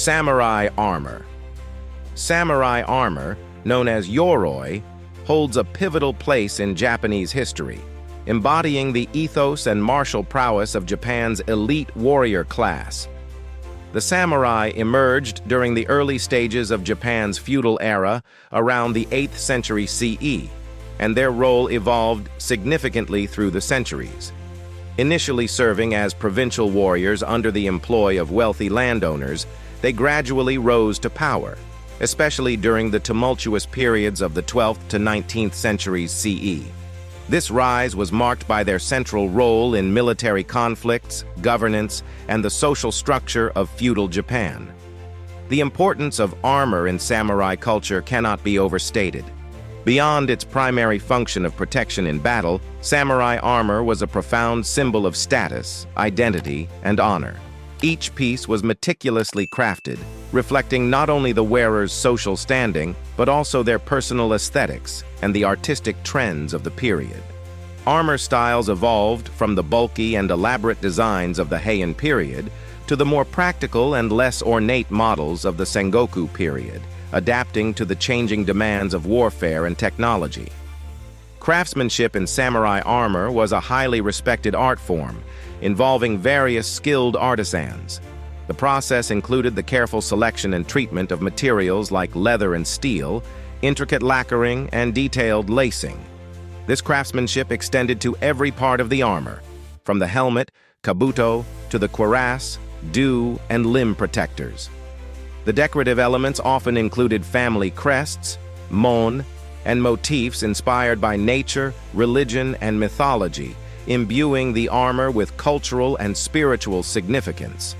Samurai armor. Samurai armor, known as Yoroi, holds a pivotal place in Japanese history, embodying the ethos and martial prowess of Japan's elite warrior class. The samurai emerged during the early stages of Japan's feudal era around the 8th century CE, and their role evolved significantly through the centuries. Initially serving as provincial warriors under the employ of wealthy landowners, they gradually rose to power, especially during the tumultuous periods of the 12th to 19th centuries CE. This rise was marked by their central role in military conflicts, governance, and the social structure of feudal Japan. The importance of armor in samurai culture cannot be overstated. Beyond its primary function of protection in battle, samurai armor was a profound symbol of status, identity, and honor. Each piece was meticulously crafted, reflecting not only the wearer's social standing, but also their personal aesthetics and the artistic trends of the period. Armor styles evolved from the bulky and elaborate designs of the Heian period to the more practical and less ornate models of the Sengoku period, adapting to the changing demands of warfare and technology. Craftsmanship in samurai armor was a highly respected art form, involving various skilled artisans. The process included the careful selection and treatment of materials like leather and steel, intricate lacquering, and detailed lacing. This craftsmanship extended to every part of the armor, from the helmet, kabuto, to the cuirass, do, and limb protectors. The decorative elements often included family crests, mon, and motifs inspired by nature, religion, and mythology, imbuing the armor with cultural and spiritual significance.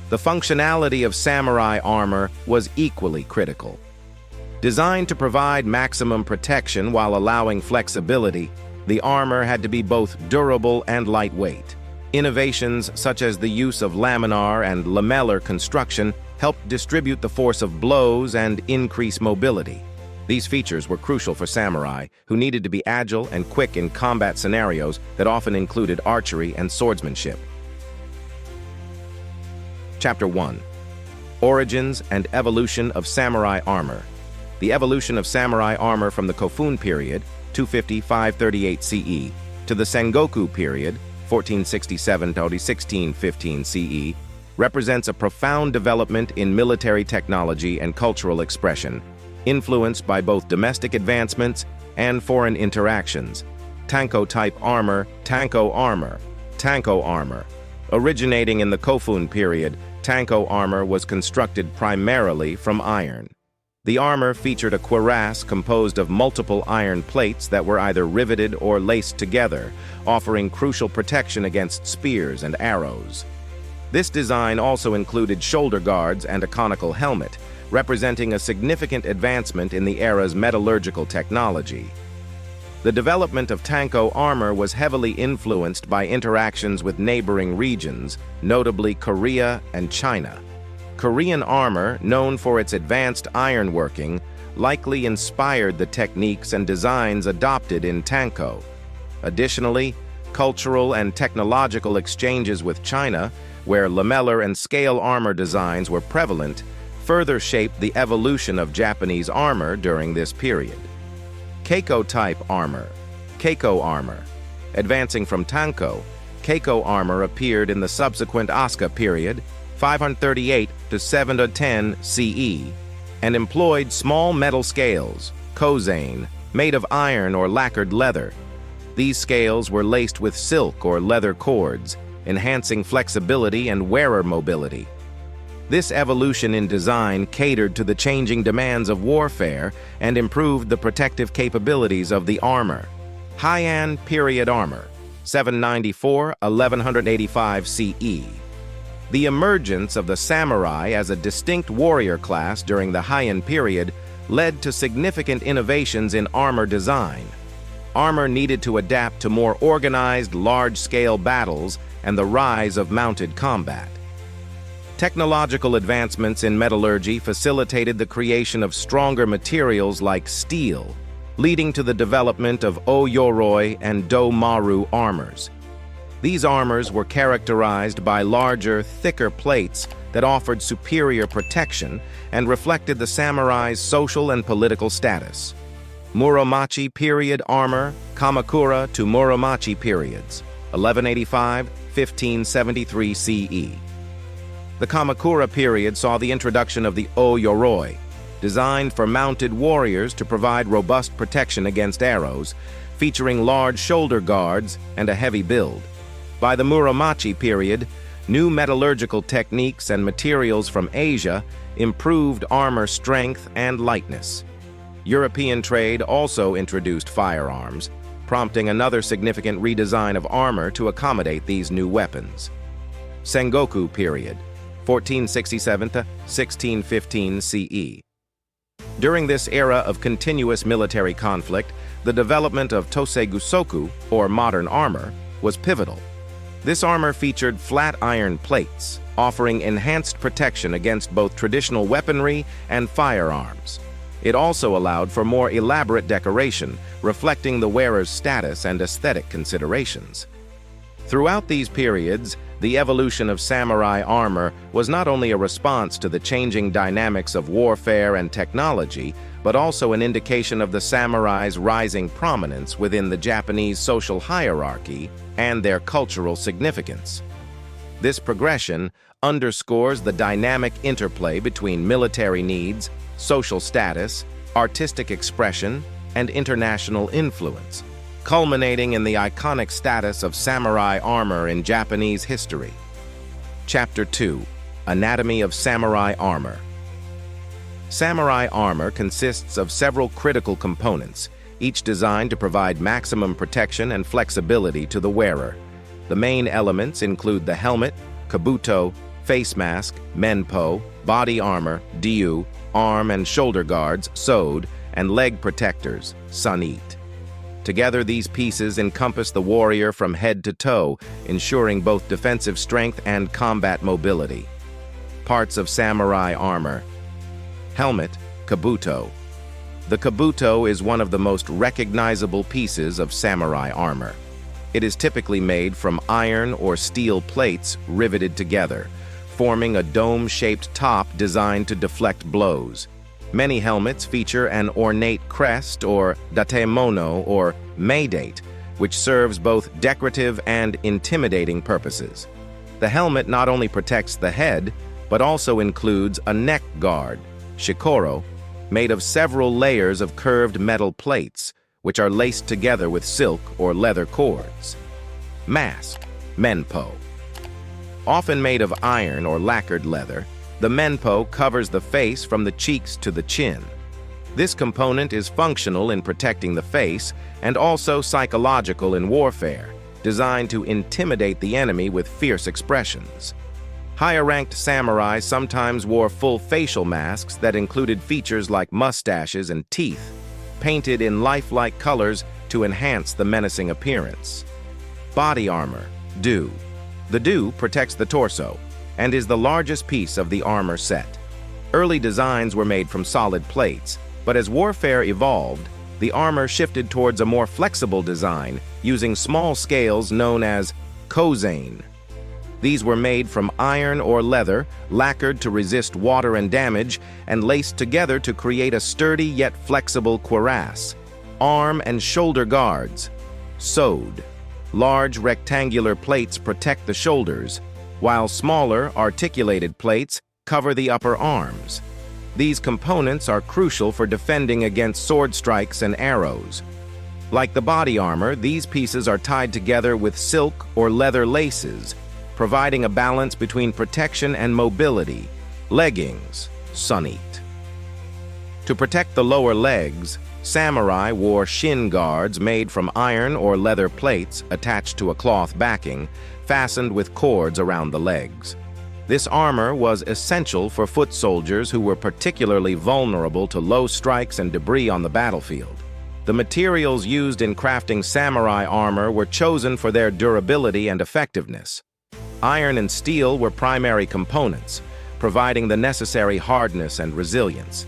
The functionality of samurai armor was equally critical. Designed to provide maximum protection while allowing flexibility, the armor had to be both durable and lightweight. Innovations such as the use of laminar and lamellar construction helped distribute the force of blows and increase mobility. These features were crucial for samurai, who needed to be agile and quick in combat scenarios that often included archery and swordsmanship. Chapter 1. Origins and Evolution of Samurai Armor. The evolution of samurai armor from the Kofun period, 250–538 CE, to the Sengoku period, 1467–1615 CE, represents a profound development in military technology and cultural expression, influenced by both domestic advancements and foreign interactions. Tanko-type armor, Tanko armor. Originating in the Kofun period, Tanko armor was constructed primarily from iron. The armor featured a cuirass composed of multiple iron plates that were either riveted or laced together, offering crucial protection against spears and arrows. This design also included shoulder guards and a conical helmet, representing a significant advancement in the era's metallurgical technology. The development of Tanko armor was heavily influenced by interactions with neighboring regions, notably Korea and China. Korean armor, known for its advanced ironworking, likely inspired the techniques and designs adopted in Tanko. Additionally, cultural and technological exchanges with China, where lamellar and scale armor designs were prevalent, further shaped the evolution of Japanese armor during this period. Keiko-type armor, Keiko armor. Advancing from Tanko, Keiko armor appeared in the subsequent Asuka period, 538 to 710 CE, and employed small metal scales, kozane, made of iron or lacquered leather. These scales were laced with silk or leather cords, enhancing flexibility and wearer mobility. This evolution in design catered to the changing demands of warfare and improved the protective capabilities of the armor. Heian period armor, 794–1185 CE. The emergence of the samurai as a distinct warrior class during the Heian period led to significant innovations in armor design. Armor needed to adapt to more organized, large-scale battles and the rise of mounted combat. Technological advancements in metallurgy facilitated the creation of stronger materials like steel, leading to the development of O-Yoroi and Do-Maru armors. These armors were characterized by larger, thicker plates that offered superior protection and reflected the samurai's social and political status. Muromachi period armor, Kamakura to Muromachi periods, 1185–1573 CE. The Kamakura period saw the introduction of the Yoroi, designed for mounted warriors to provide robust protection against arrows, featuring large shoulder guards and a heavy build. By the Muromachi period, new metallurgical techniques and materials from Asia improved armor strength and lightness. European trade also introduced firearms, prompting another significant redesign of armor to accommodate these new weapons. Sengoku period, 1467–1615 CE. During this era of continuous military conflict, the development of Tosegusoku, or modern armor, was pivotal. This armor featured flat iron plates, offering enhanced protection against both traditional weaponry and firearms. It also allowed for more elaborate decoration, reflecting the wearer's status and aesthetic considerations. Throughout these periods, the evolution of samurai armor was not only a response to the changing dynamics of warfare and technology, but also an indication of the samurai's rising prominence within the Japanese social hierarchy and their cultural significance. This progression underscores the dynamic interplay between military needs, social status, artistic expression, and international influence, culminating in the iconic status of samurai armor in Japanese history. Chapter 2: Anatomy of Samurai Armor. Samurai armor consists of several critical components, each designed to provide maximum protection and flexibility to the wearer. The main elements include the helmet, kabuto, face mask, menpo, body armor, ryu, arm and shoulder guards, sode, and leg protectors, suniit. Together, these pieces encompass the warrior from head to toe, ensuring both defensive strength and combat mobility. Parts of samurai armor. Helmet, kabuto. The kabuto is one of the most recognizable pieces of samurai armor. It is typically made from iron or steel plates riveted together, forming a dome-shaped top designed to deflect blows. Many helmets feature an ornate crest or datemono or maydate, which serves both decorative and intimidating purposes. The helmet not only protects the head, but also includes a neck guard, shikoro, made of several layers of curved metal plates, which are laced together with silk or leather cords. Mask, menpo. Often made of iron or lacquered leather, the menpo covers the face from the cheeks to the chin. This component is functional in protecting the face and also psychological in warfare, designed to intimidate the enemy with fierce expressions. Higher-ranked samurai sometimes wore full facial masks that included features like mustaches and teeth, painted in lifelike colors to enhance the menacing appearance. Body armor, do. The do protects the torso and is the largest piece of the armor set. Early designs were made from solid plates, but as warfare evolved, the armor shifted towards a more flexible design using small scales known as kozane. These were made from iron or leather, lacquered to resist water and damage, and laced together to create a sturdy yet flexible cuirass. Arm and shoulder guards, sode. Large rectangular plates protect the shoulders, while smaller articulated plates cover the upper arms. These components are crucial for defending against sword strikes and arrows. Like the body armor, these pieces are tied together with silk or leather laces, providing a balance between protection and mobility. Leggings, suniit. To protect the lower legs, samurai wore shin guards made from iron or leather plates attached to a cloth backing, fastened with cords around the legs. This armor was essential for foot soldiers who were particularly vulnerable to low strikes and debris on the battlefield. The materials used in crafting samurai armor were chosen for their durability and effectiveness. Iron and steel were primary components, providing the necessary hardness and resilience.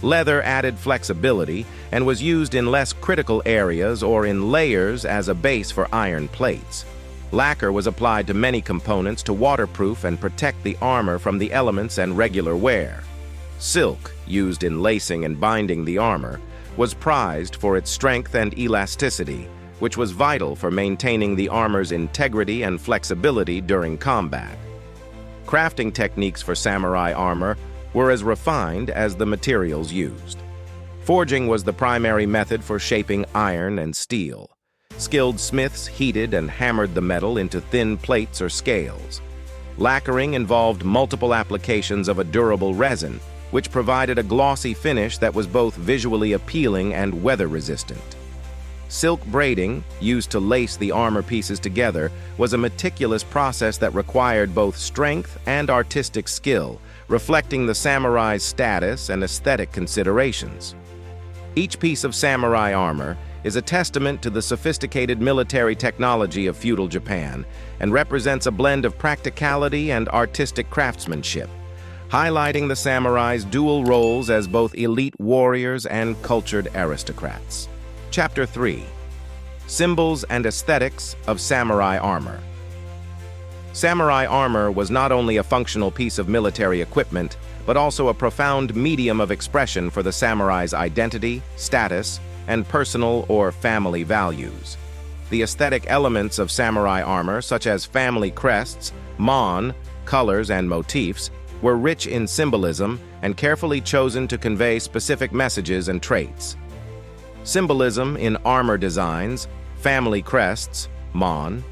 Leather added flexibility and was used in less critical areas or in layers as a base for iron plates. Lacquer was applied to many components to waterproof and protect the armor from the elements and regular wear. Silk, used in lacing and binding the armor, was prized for its strength and elasticity, which was vital for maintaining the armor's integrity and flexibility during combat. Crafting techniques for samurai armor were as refined as the materials used. Forging was the primary method for shaping iron and steel. Skilled smiths heated and hammered the metal into thin plates or scales. Lacquering involved multiple applications of a durable resin, which provided a glossy finish that was both visually appealing and weather-resistant. Silk braiding, used to lace the armor pieces together, was a meticulous process that required both strength and artistic skill, reflecting the samurai's status and aesthetic considerations. Each piece of samurai armor is a testament to the sophisticated military technology of feudal Japan and represents a blend of practicality and artistic craftsmanship, highlighting the samurai's dual roles as both elite warriors and cultured aristocrats. Chapter 3. Symbols and Aesthetics of Samurai Armor. Samurai armor was not only a functional piece of military equipment, but also a profound medium of expression for the samurai's identity, status, and personal or family values. The aesthetic elements of samurai armor, such as family crests, mon, colors, and motifs, were rich in symbolism and carefully chosen to convey specific messages and traits. Symbolism in armor designs, family crests, mon.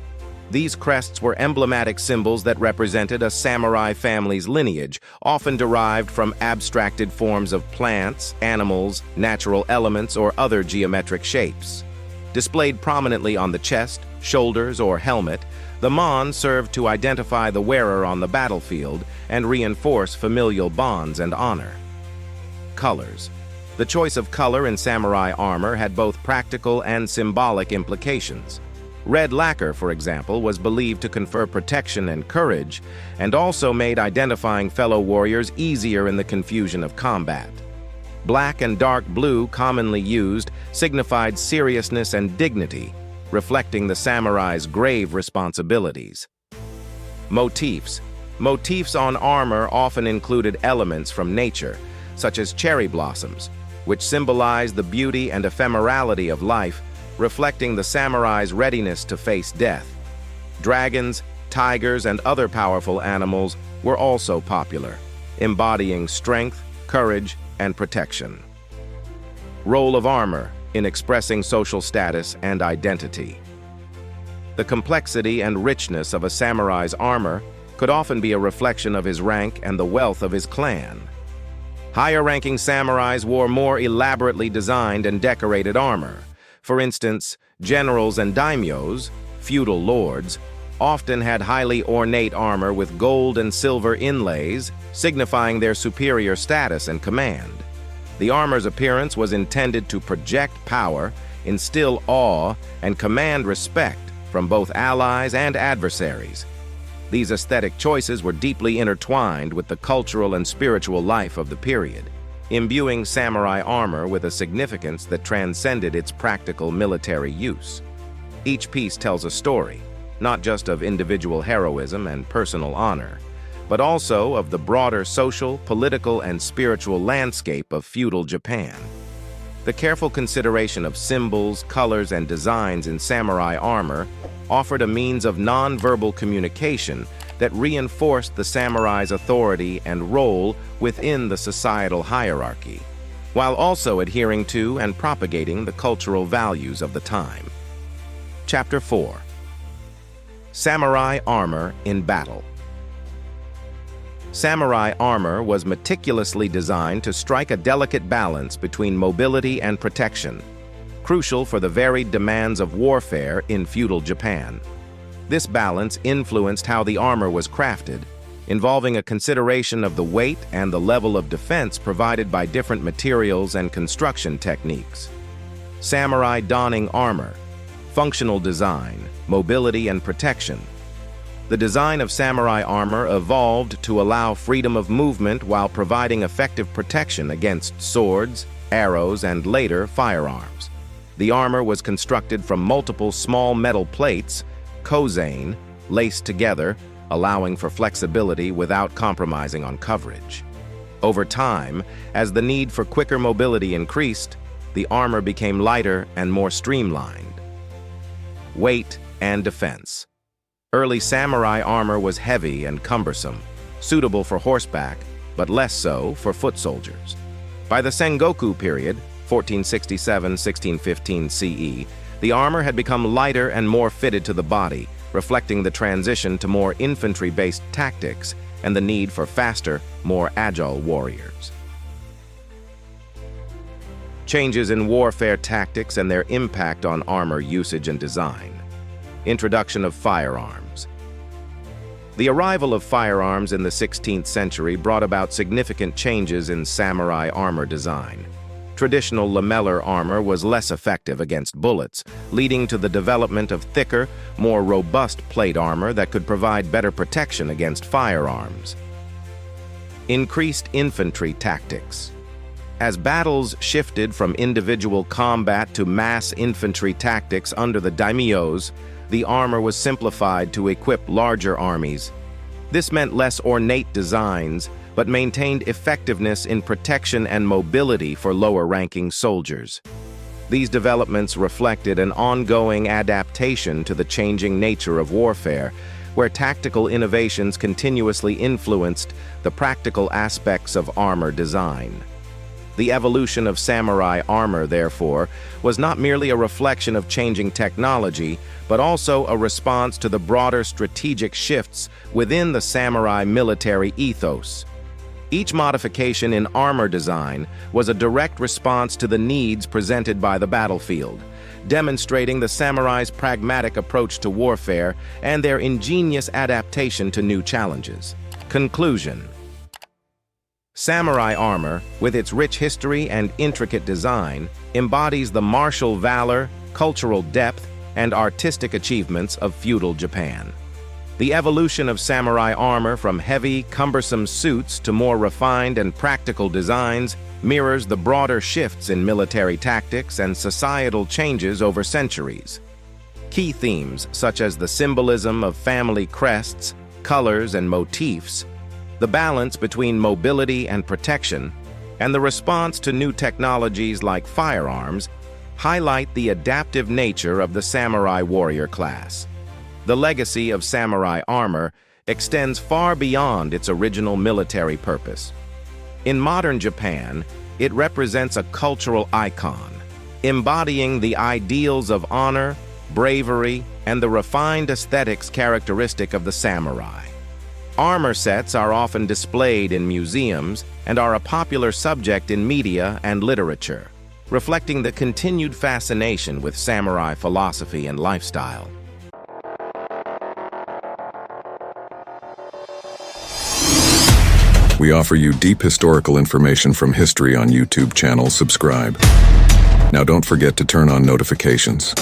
These crests were emblematic symbols that represented a samurai family's lineage, often derived from abstracted forms of plants, animals, natural elements, or other geometric shapes. Displayed prominently on the chest, shoulders, or helmet, the mon served to identify the wearer on the battlefield and reinforce familial bonds and honor. Colors. The choice of color in samurai armor had both practical and symbolic implications. Red lacquer, for example, was believed to confer protection and courage, and also made identifying fellow warriors easier in the confusion of combat. Black and dark blue, commonly used, signified seriousness and dignity, reflecting the samurai's grave responsibilities. Motifs. Motifs on armor often included elements from nature, such as cherry blossoms, which symbolized the beauty and ephemerality of life, reflecting the samurai's readiness to face death. Dragons, tigers, and other powerful animals were also popular, embodying strength, courage, and protection. Role of armor in expressing social status and identity. The complexity and richness of a samurai's armor could often be a reflection of his rank and the wealth of his clan. Higher-ranking samurais wore more elaborately designed and decorated armor. For instance, generals and daimyos, feudal lords, often had highly ornate armor with gold and silver inlays, signifying their superior status and command. The armor's appearance was intended to project power, instill awe, and command respect from both allies and adversaries. These aesthetic choices were deeply intertwined with the cultural and spiritual life of the period, imbuing samurai armor with a significance that transcended its practical military use. Each piece tells a story, not just of individual heroism and personal honor, but also of the broader social, political, and spiritual landscape of feudal Japan. The careful consideration of symbols, colors, and designs in samurai armor offered a means of non-verbal communication that reinforced the samurai's authority and role within the societal hierarchy, while also adhering to and propagating the cultural values of the time. Chapter 4. Samurai Armor in Battle. Samurai armor was meticulously designed to strike a delicate balance between mobility and protection, crucial for the varied demands of warfare in feudal Japan. This balance influenced how the armor was crafted, involving a consideration of the weight and the level of defense provided by different materials and construction techniques. Samurai donning armor, functional design, mobility, and protection. The design of samurai armor evolved to allow freedom of movement while providing effective protection against swords, arrows, and later firearms. The armor was constructed from multiple small metal plates, kozane, laced together, allowing for flexibility without compromising on coverage. Over time, as the need for quicker mobility increased, the armor became lighter and more streamlined. Weight and defense. Early samurai armor was heavy and cumbersome, suitable for horseback, but less so for foot soldiers. By the Sengoku period, 1467-1615 CE, the armor had become lighter and more fitted to the body, reflecting the transition to more infantry-based tactics and the need for faster, more agile warriors. Changes in warfare tactics and their impact on armor usage and design. Introduction of firearms. The arrival of firearms in the 16th century brought about significant changes in samurai armor design. Traditional lamellar armor was less effective against bullets, leading to the development of thicker, more robust plate armor that could provide better protection against firearms. Increased infantry tactics. As battles shifted from individual combat to mass infantry tactics under the daimyos, the armor was simplified to equip larger armies. This meant less ornate designs, but maintained effectiveness in protection and mobility for lower-ranking soldiers. These developments reflected an ongoing adaptation to the changing nature of warfare, where tactical innovations continuously influenced the practical aspects of armor design. The evolution of samurai armor, therefore, was not merely a reflection of changing technology, but also a response to the broader strategic shifts within the samurai military ethos. Each modification in armor design was a direct response to the needs presented by the battlefield, demonstrating the samurai's pragmatic approach to warfare and their ingenious adaptation to new challenges. Conclusion. Samurai armor, with its rich history and intricate design, embodies the martial valor, cultural depth, and artistic achievements of feudal Japan. The evolution of samurai armor from heavy, cumbersome suits to more refined and practical designs mirrors the broader shifts in military tactics and societal changes over centuries. Key themes, such as the symbolism of family crests, colors, and motifs, the balance between mobility and protection, and the response to new technologies like firearms, highlight the adaptive nature of the samurai warrior class. The legacy of samurai armor extends far beyond its original military purpose. In modern Japan, it represents a cultural icon, embodying the ideals of honor, bravery, and the refined aesthetics characteristic of the samurai. Armor sets are often displayed in museums and are a popular subject in media and literature, reflecting the continued fascination with samurai philosophy and lifestyle. We offer you deep historical information from history on YouTube channel. Subscribe. Now don't forget to turn on notifications.